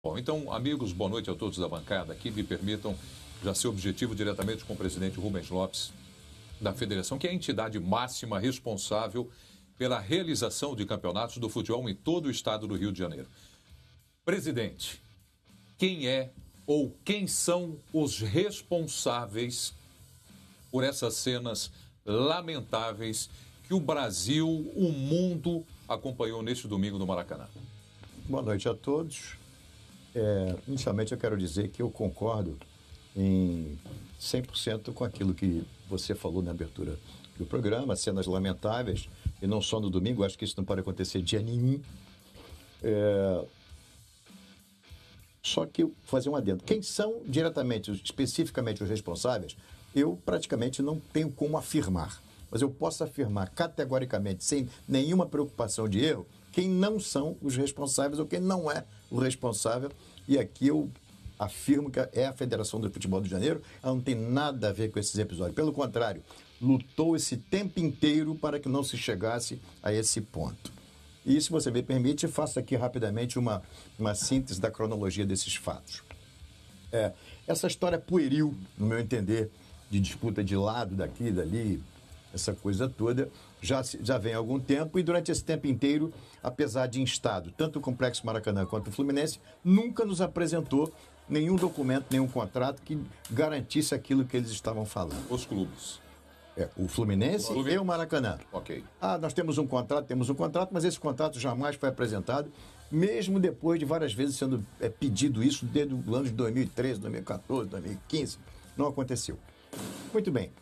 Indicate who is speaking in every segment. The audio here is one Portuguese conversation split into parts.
Speaker 1: Bom, então, amigos, boa noite a todos da bancada aqui. Me permitam já ser objetivo diretamente com o presidente Rubens Lopes, da Federação, que é a entidade máxima responsável pela realização de campeonatos do futebol em todo o estado do Rio de Janeiro. Presidente, quem é ou quem são os responsáveis por essas cenas lamentáveis que o Brasil, o mundo acompanhou neste domingo no Maracanã?
Speaker 2: Boa noite a todos. Inicialmente eu quero dizer que eu concordo em 100% com aquilo que você falou na abertura do programa, cenas lamentáveis, e não só no domingo, acho que isso não pode acontecer dia nenhum. Só que eu vou fazer um adendo. Quem são diretamente, especificamente os responsáveis, eu praticamente não tenho como afirmar. Mas eu posso afirmar categoricamente, sem nenhuma preocupação de erro, quem não são os responsáveis ou quem não é o responsável. E aqui eu afirmo que é a Federação do Futebol do Rio de Janeiro. Ela não tem nada a ver com esses episódios. Pelo contrário, lutou esse tempo inteiro para que não se chegasse a esse ponto. E, se você me permite, faço aqui rapidamente uma síntese da cronologia desses fatos. Essa história pueril, no meu entender, de disputa de lado, daqui e dali, essa coisa toda, já vem há algum tempo, e durante esse tempo inteiro, apesar de instado, tanto o Complexo Maracanã quanto o Fluminense, nunca nos apresentou nenhum documento, nenhum contrato que garantisse aquilo que eles estavam falando.
Speaker 1: Os clubes.
Speaker 2: O Fluminense e o Maracanã.
Speaker 1: Ok.
Speaker 2: Nós temos um contrato, mas esse contrato jamais foi apresentado, mesmo depois de várias vezes sendo pedido isso desde o ano de 2013, 2014, 2015. Não aconteceu. Muito bem.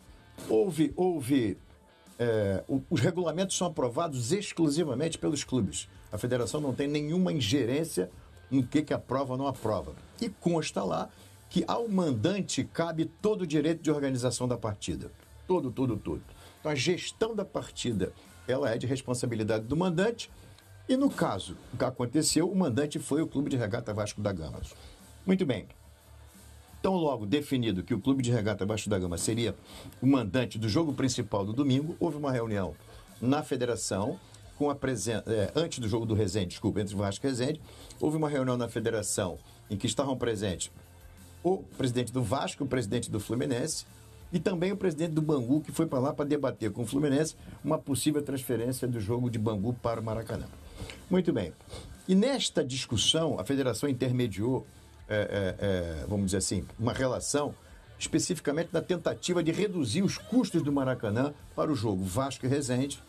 Speaker 2: Os regulamentos são aprovados exclusivamente pelos clubes. A federação não tem nenhuma ingerência no que aprova ou não aprova. E consta lá que ao mandante cabe todo o direito de organização da partida. Todo. Então, a gestão da partida, ela é de responsabilidade do mandante. E, no caso, o que aconteceu, o mandante foi o Clube de Regata Vasco da Gama. Muito bem. Então, logo definido que o Clube de Regata Vasco da Gama seria o mandante do jogo principal do domingo, houve uma reunião na federação, com a presença, antes do jogo do Resende, entre Vasco e Resende, houve uma reunião na federação em que estavam presentes o presidente do Vasco, o presidente do Fluminense, e também o presidente do Bangu, que foi para lá para debater com o Fluminense uma possível transferência do jogo de Bangu para o Maracanã. Muito bem. E nesta discussão, a federação intermediou, vamos dizer assim, uma relação especificamente na tentativa de reduzir os custos do Maracanã para o jogo Vasco e Resende.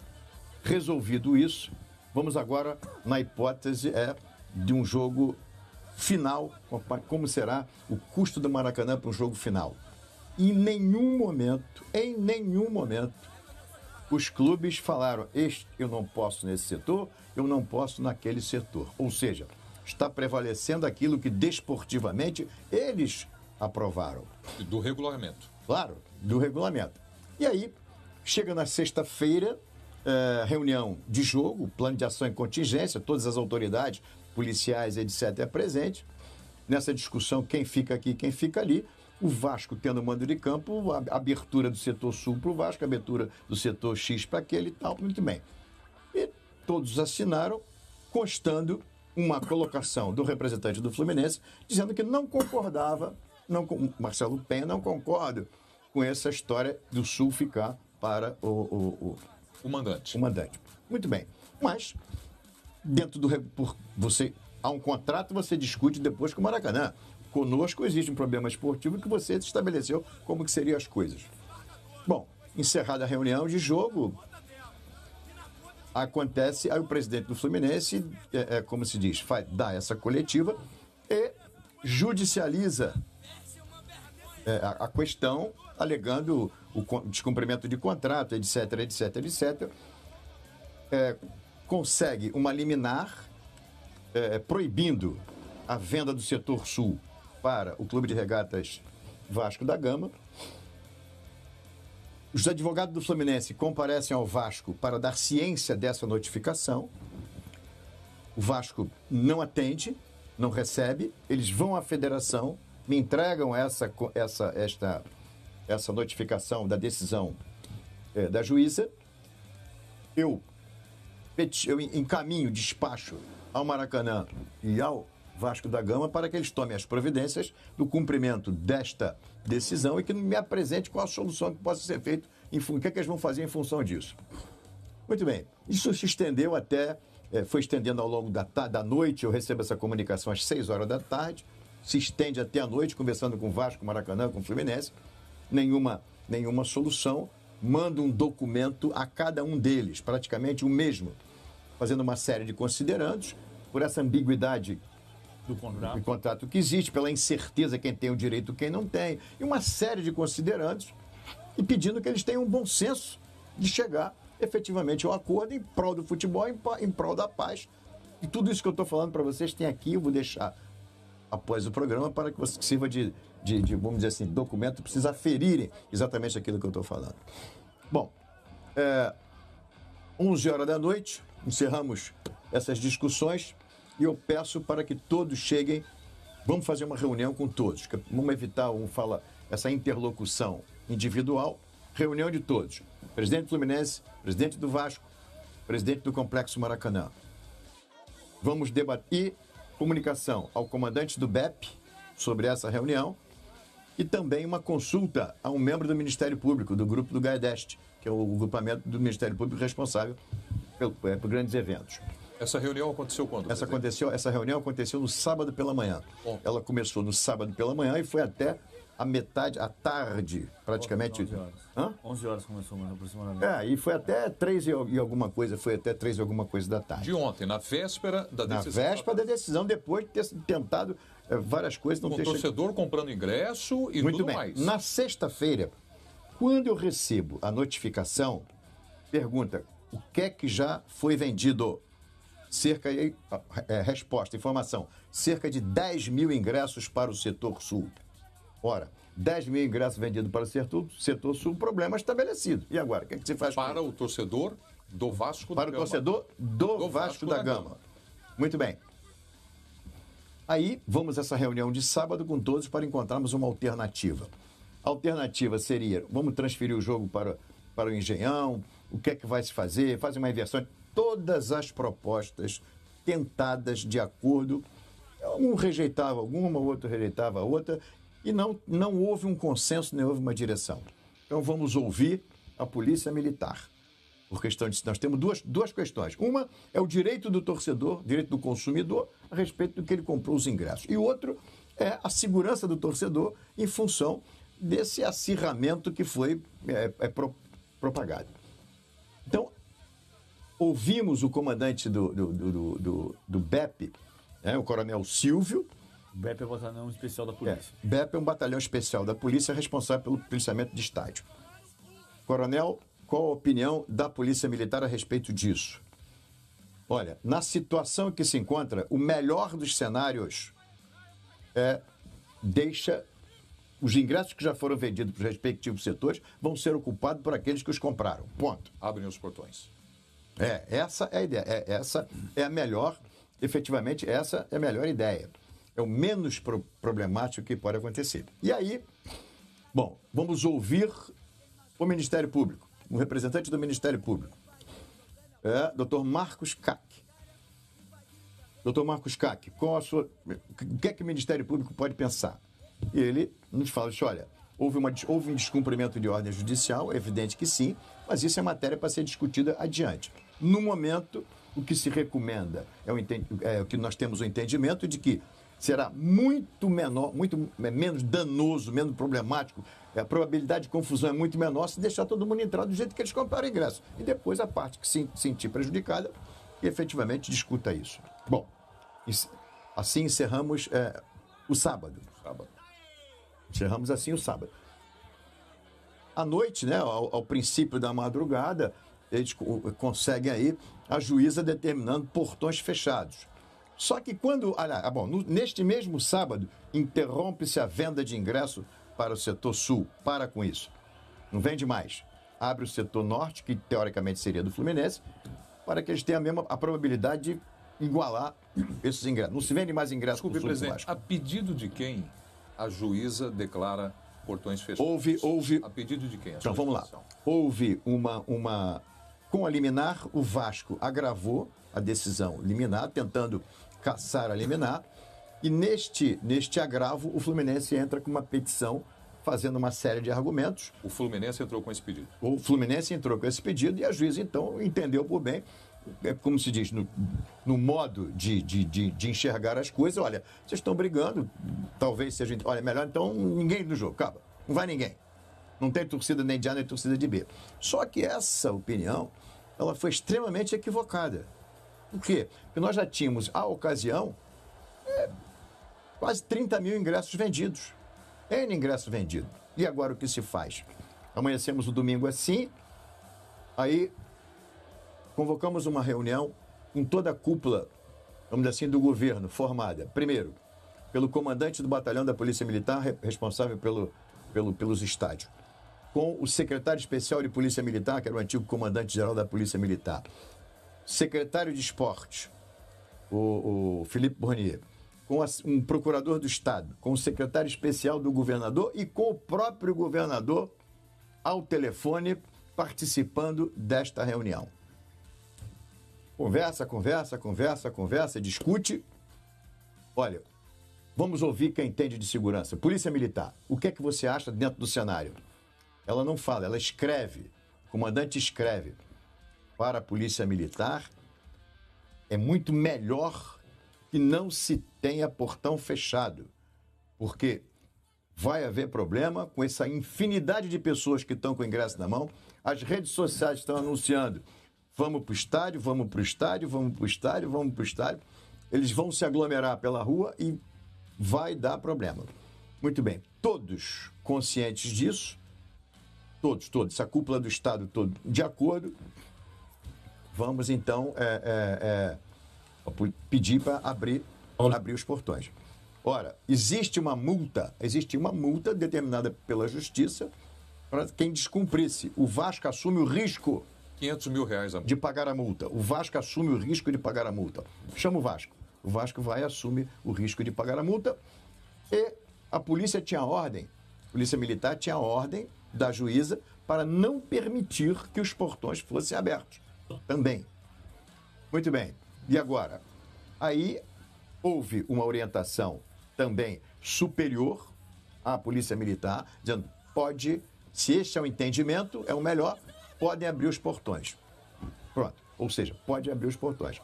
Speaker 2: Resolvido isso, vamos agora na hipótese de um jogo final, como será o custo do Maracanã para um jogo final. Em nenhum momento, os clubes falaram, eu não posso nesse setor, eu não posso naquele setor. Ou seja, está prevalecendo aquilo que desportivamente eles aprovaram.
Speaker 1: Do regulamento.
Speaker 2: Claro, do regulamento. E aí, chega na sexta-feira, reunião de jogo, plano de ação e contingência, todas as autoridades, policiais, etc., presentes. Nessa discussão, quem fica aqui, quem fica ali. O Vasco tendo mando de campo, a abertura do setor sul para o Vasco, a abertura do setor X para aquele e tal, muito bem. E todos assinaram, constando uma colocação do representante do Fluminense, dizendo que não concordava, Marcelo Penha não concorda com essa história do Sul ficar para o
Speaker 1: mandante.
Speaker 2: O mandante. Muito bem. Mas, há um contrato, você discute depois com o Maracanã. Conosco existe um problema esportivo que você estabeleceu como que seriam as coisas. Bom, encerrada a reunião de jogo, acontece, aí o presidente do Fluminense, como se diz, dá essa coletiva e judicializa a questão, alegando o descumprimento de contrato, etc. Consegue uma liminar proibindo a venda do setor sul para o Clube de Regatas Vasco da Gama. Os advogados do Fluminense comparecem ao Vasco para dar ciência dessa notificação. O Vasco não atende, não recebe. Eles vão à federação, me entregam essa notificação da decisão da juíza. Eu encaminho, despacho ao Maracanã e ao Vasco da Gama para que eles tomem as providências do cumprimento desta decisão e que me apresente qual a solução que possa ser feita, o que é que eles vão fazer em função disso. Muito bem, isso se estendeu até, foi estendendo ao longo da noite, eu recebo essa comunicação às 6 horas da tarde, se estende até a noite, conversando com o Vasco, Maracanã, com o Fluminense, nenhuma solução, mando um documento a cada um deles, praticamente o mesmo, fazendo uma série de considerandos, por essa ambiguidade do contrato que existe, pela incerteza quem tem o direito e quem não tem, e uma série de considerandos, e pedindo que eles tenham um bom senso de chegar efetivamente ao acordo em prol do futebol, em prol da paz. E tudo isso que eu estou falando para vocês tem aqui, eu vou deixar após o programa para que você sirva de vamos dizer assim, documento, precisa aferirem exatamente aquilo que eu estou falando. Bom, 11 horas da noite, encerramos essas discussões e eu peço para que todos cheguem, vamos fazer uma reunião com todos, vamos evitar essa interlocução individual, reunião de todos, presidente do Fluminense, presidente do Vasco, presidente do Complexo Maracanã. Vamos debater comunicação ao comandante do BEP sobre essa reunião e também uma consulta a um membro do Ministério Público, do grupo do GAEDEST, que é o agrupamento do Ministério Público responsável por grandes eventos.
Speaker 1: Essa reunião aconteceu quando?
Speaker 2: Essa reunião aconteceu no sábado pela manhã. Bom. Ela começou no sábado pela manhã e foi até a metade, à tarde, praticamente.
Speaker 3: 11 horas.
Speaker 2: Hã?
Speaker 3: 11 horas começou, mais aproximadamente.
Speaker 2: E foi até 3 e alguma coisa, da tarde.
Speaker 1: De ontem, na véspera da decisão.
Speaker 2: Na véspera da decisão, depois de ter tentado várias coisas.
Speaker 1: Com o torcedor comprando ingresso e
Speaker 2: muito
Speaker 1: tudo
Speaker 2: bem.
Speaker 1: mais.
Speaker 2: Na sexta-feira, quando eu recebo a pergunta o que é que já foi vendido. Informação, cerca de 10 mil ingressos para o setor sul. Ora, 10 mil ingressos vendidos para o setor sul, problema estabelecido. E agora, o que é que se faz?
Speaker 1: Para o torcedor do Vasco da Gama.
Speaker 2: Para o torcedor do Vasco da Gama. Muito bem. Aí, vamos a essa reunião de sábado com todos para encontrarmos uma alternativa. A alternativa seria, vamos transferir o jogo para o Engenhão, o que é que vai se fazer, fazer uma inversão. Todas as propostas tentadas de acordo, um rejeitava alguma, o outro rejeitava a outra, e não houve um consenso, nem houve uma direção. Então vamos ouvir a Polícia Militar. Por questão de, nós temos duas questões. Uma é o direito do torcedor, direito do consumidor, a respeito do que ele comprou os ingressos. E o outro é a segurança do torcedor em função desse acirramento que foi propagado. Então, ouvimos o comandante do BEP, o coronel Silvio.
Speaker 3: O BEP é o batalhão especial da polícia.
Speaker 2: BEP é um batalhão especial da polícia responsável pelo policiamento de estádio. Coronel, qual a opinião da Polícia Militar a respeito disso? Olha, na situação que se encontra, o melhor dos cenários deixa os ingressos que já foram vendidos para os respectivos setores vão ser ocupados por aqueles que os compraram. Ponto.
Speaker 1: Abrem os portões.
Speaker 2: Essa é a ideia. Essa é a melhor, efetivamente, essa é a melhor ideia. É o menos problemático que pode acontecer. E aí, bom, vamos ouvir o Ministério Público, um representante do Ministério Público, Dr. Marcos Cac. Dr. Marcos Cac, o que é que o Ministério Público pode pensar? E ele nos fala assim, olha, houve um descumprimento de ordem judicial, é evidente que sim, mas isso é matéria para ser discutida adiante. No momento, o que se recomenda é o que nós temos o entendimento de que será muito menos danoso, menos problemático, a probabilidade de confusão é muito menor se deixar todo mundo entrar do jeito que eles compraram o ingresso. E depois a parte que se sentir prejudicada, efetivamente discuta isso. Bom, assim encerramos o sábado. Encerramos assim o sábado. À noite, né, ao princípio da madrugada, eles conseguem aí a juíza determinando portões fechados. Só que neste mesmo sábado, interrompe-se a venda de ingresso para o setor sul. Para com isso. Não vende mais. Abre o setor norte, que teoricamente seria do Fluminense, para que eles tenham a probabilidade de igualar esses ingressos. Não se vende mais ingressos.
Speaker 1: Desculpe, presidente, a pedido de quem a juíza declara portões fechados?
Speaker 2: Houve...
Speaker 1: A pedido de quem?
Speaker 2: Então, vamos lá. Houve uma... Com a liminar, o Vasco agravou a decisão liminar, tentando caçar a liminar. E neste agravo, o Fluminense entra com uma petição fazendo uma série de argumentos.
Speaker 1: O Fluminense entrou com esse pedido.
Speaker 2: O Fluminense entrou com esse pedido e a juíza, então, entendeu por bem, como se diz, no modo de enxergar as coisas. Olha, vocês estão brigando, talvez seja... Olha, melhor então ninguém no jogo, acaba. Não vai ninguém. Não tem torcida nem de A nem torcida de B. Só que essa opinião, ela foi extremamente equivocada. Por quê? Porque nós já tínhamos, à ocasião, quase 30 mil ingressos vendidos. N ingresso vendido. E agora o que se faz? Amanhecemos o domingo assim, aí convocamos uma reunião com toda a cúpula, vamos dizer assim, do governo, formada, primeiro, pelo comandante do batalhão da Polícia Militar, responsável pelos estádios, com o secretário especial de Polícia Militar, que era o antigo comandante-geral da Polícia Militar, secretário de Esporte, o Felipe Bornier, com um procurador do Estado, com o secretário especial do governador e com o próprio governador ao telefone participando desta reunião. Conversa, discute. Olha, vamos ouvir quem entende de segurança. Polícia Militar, o que é que você acha dentro do cenário? Ela não fala, ela escreve. O comandante escreve para a Polícia Militar. É muito melhor que não se tenha portão fechado, porque vai haver problema com essa infinidade de pessoas que estão com o ingresso na mão. As redes sociais estão anunciando, vamos para o estádio, vamos para o estádio, vamos para o estádio, vamos para o estádio. Eles vão se aglomerar pela rua e vai dar problema. Muito bem, todos conscientes disso, todos, essa cúpula do Estado todo de acordo, vamos então pedir para abrir os portões. Ora, existe uma multa determinada pela Justiça para quem descumprisse. O Vasco assume o risco
Speaker 1: 500 mil reais
Speaker 2: de pagar a multa. O Vasco assume o risco de pagar a multa. Chama o Vasco. O Vasco vai assumir o risco de pagar a multa e a polícia tinha ordem, a Polícia Militar tinha ordem da juíza para não permitir que os portões fossem abertos. Também. Muito bem. E agora? Aí houve uma orientação também superior à Polícia Militar, dizendo, pode, se este é o entendimento, é o melhor, podem abrir os portões. Pronto. Ou seja, pode abrir os portões.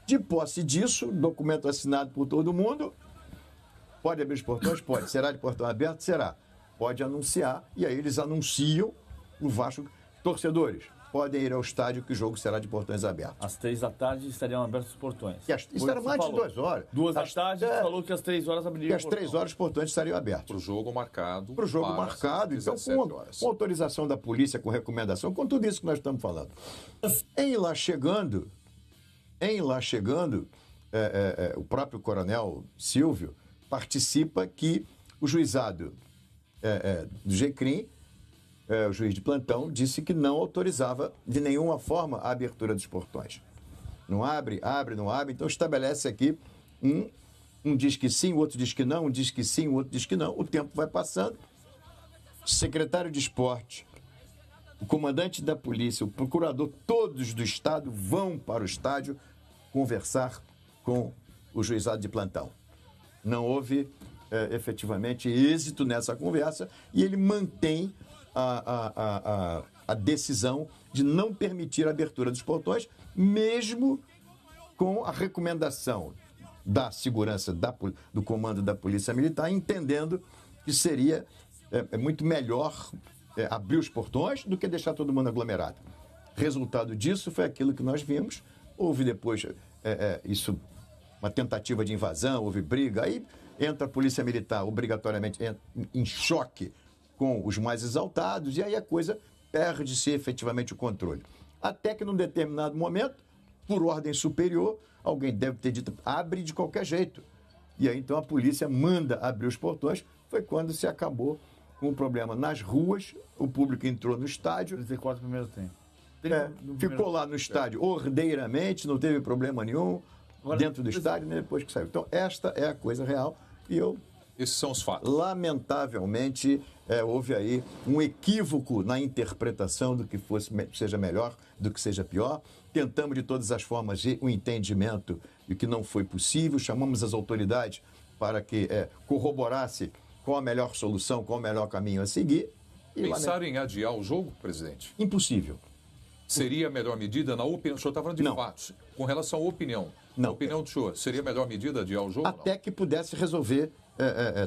Speaker 2: De posse disso, documento assinado por todo mundo, pode abrir os portões? Pode. Será de portão aberto? Será. Pode anunciar, e aí eles anunciam o Vasco. Torcedores, podem ir ao estádio que o jogo será de portões abertos.
Speaker 3: Às 3 da tarde estariam abertos os portões.
Speaker 2: Isso era antes de 2 horas.
Speaker 3: 2 da tarde, falou que às 3 horas abririam o portão.
Speaker 2: Que às 3 horas os portões estariam abertos.
Speaker 1: Para o jogo marcado.
Speaker 2: Para o jogo marcado. Então, com autorização da polícia, com recomendação, com tudo isso que nós estamos falando. Em lá chegando, o próprio coronel Silvio participa que o juizado do GCRIM, o juiz de plantão, disse que não autorizava de nenhuma forma a abertura dos portões. Não abre, não abre. Então estabelece aqui um diz que sim, o outro diz que não, um diz que sim, o outro diz que não. O tempo vai passando. O secretário de esporte, o comandante da polícia, o procurador, todos do estado vão para o estádio conversar com o juizado de plantão. Não houve efetivamente êxito nessa conversa e ele mantém a decisão de não permitir a abertura dos portões, mesmo com a recomendação da segurança do comando da Polícia Militar, entendendo que seria muito melhor abrir os portões do que deixar todo mundo aglomerado. Resultado disso foi aquilo que nós vimos. Houve depois uma tentativa de invasão, houve briga, aí entra a Polícia Militar obrigatoriamente em choque com os mais exaltados, e aí a coisa perde-se efetivamente o controle. Até que num determinado momento, por ordem superior, alguém deve ter dito, abre de qualquer jeito. E aí então a polícia manda abrir os portões, foi quando se acabou com o problema nas ruas, o público entrou no estádio.
Speaker 3: 34 primeiro tempo.
Speaker 2: Ficou lá no estádio ordeiramente, não teve problema nenhum, dentro do estádio, nem depois que saiu. Então esta é a coisa real e
Speaker 1: esses são os fatos.
Speaker 2: Lamentavelmente, houve aí um equívoco na interpretação do que seja melhor, do que seja pior. Tentamos, de todas as formas, o entendimento e que não foi possível. Chamamos as autoridades para que corroborasse qual a melhor solução, qual o melhor caminho a seguir. E
Speaker 1: Pensar em adiar o jogo, presidente?
Speaker 2: Impossível.
Speaker 1: Seria a melhor medida, na opinião? O senhor está falando de
Speaker 2: Não.
Speaker 1: fatos. Com relação à opinião.
Speaker 2: Não.
Speaker 1: A opinião do senhor, seria a melhor medida adiar o jogo?
Speaker 2: Até que pudesse resolver,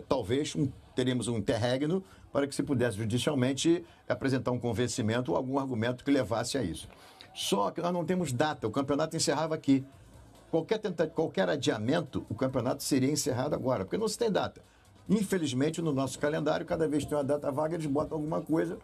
Speaker 2: talvez teríamos um interregno para que se pudesse judicialmente apresentar um convencimento ou algum argumento que levasse a isso. Só que nós não temos data, o campeonato encerrava aqui. Qualquer adiamento, o campeonato seria encerrado agora, porque não se tem data. Infelizmente, no nosso calendário, cada vez que tem uma data vaga, eles botam alguma coisa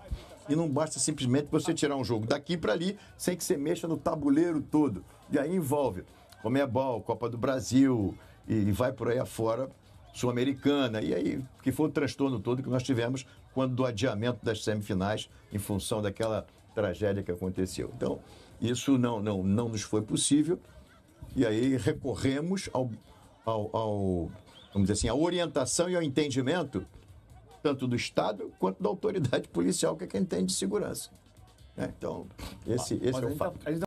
Speaker 2: e não basta simplesmente você tirar um jogo daqui para ali sem que você mexa no tabuleiro todo. E aí envolve Conmebol, Copa do Brasil e vai por aí afora, Sul-Americana. E aí, que foi o transtorno todo que nós tivemos quando do adiamento das semifinais em função daquela tragédia que aconteceu. Então, isso não nos foi possível. E aí recorremos vamos dizer assim, à orientação e ao entendimento tanto do Estado quanto da autoridade policial, que é quem entende de segurança. Então, esse é o fato.